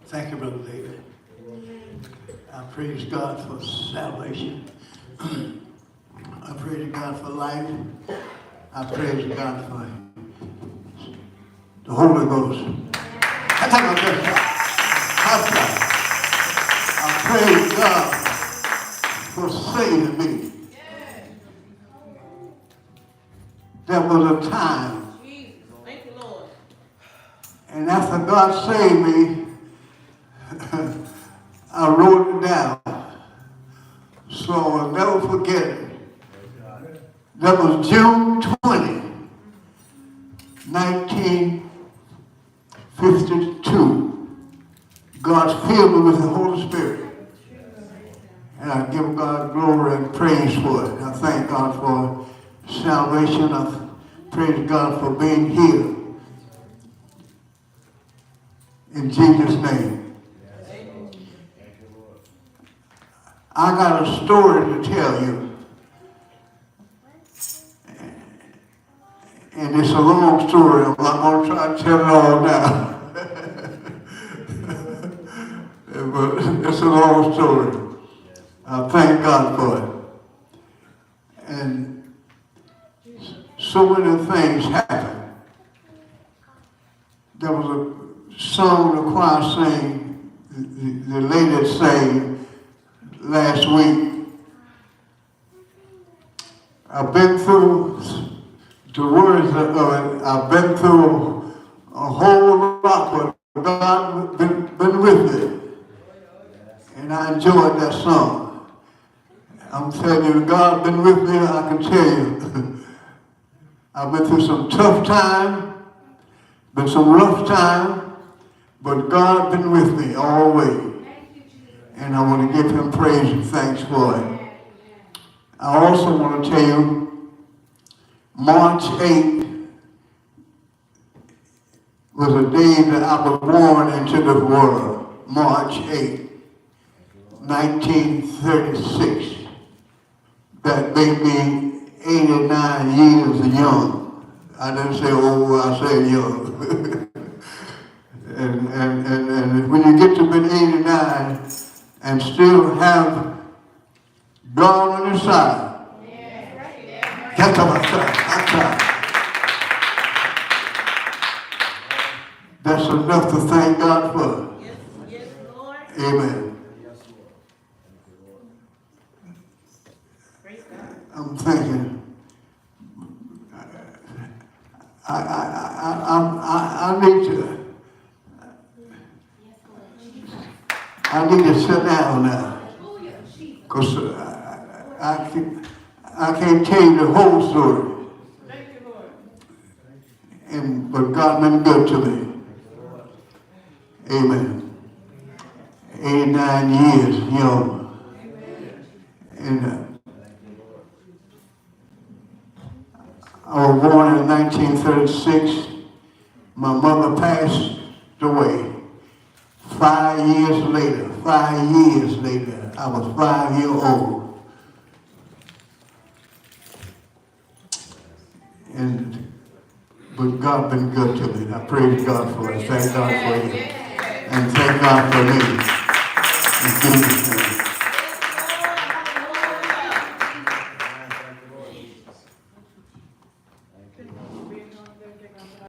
Thank you, Brother David. I praise God for salvation. I praise God for life. I praise God for the Holy Ghost. I praise God for saving me. There was a time, thank you, Lord. and after God saved me, I wrote it down, so I'll never forget it. That was June 20, 1952. God filled me with the Holy Spirit. And I give God glory and praise for it. I thank God for salvation. I praise God for being here. In Jesus' name. I got a story to tell you. And it's a long story. I'm not going to try to tell it all now. But it's a long story. I thank God for it. And so many things happened. There was a song the choir sang, the lady sang last week. I've been through the words of it. I've been through a whole lot, but God been with me. And I enjoyed that song. I'm telling you, God been with me, I can tell you. I've been through some tough time, been some rough time, but God been with me all the way. And I want to give him praise and thanks for it. I also want to tell you, March 8th was a day that I was born into the world. March 8th, 1936. That made me 89 years young. I didn't say old, I said young. and when you get to be 89 and still have God on your side, that's what I tried. That's enough to thank God for. Yes, Lord. Amen. I'm thinking, I need to sit down now, because I can't tell you the whole story. But God been good to me. Amen. 89 years young. And I was born in 1936. My mother passed away. 5 years later, I was 5 years old. But God been good to me. I praise God for it. Thank God for you. And thank God for me. In Jesus' name.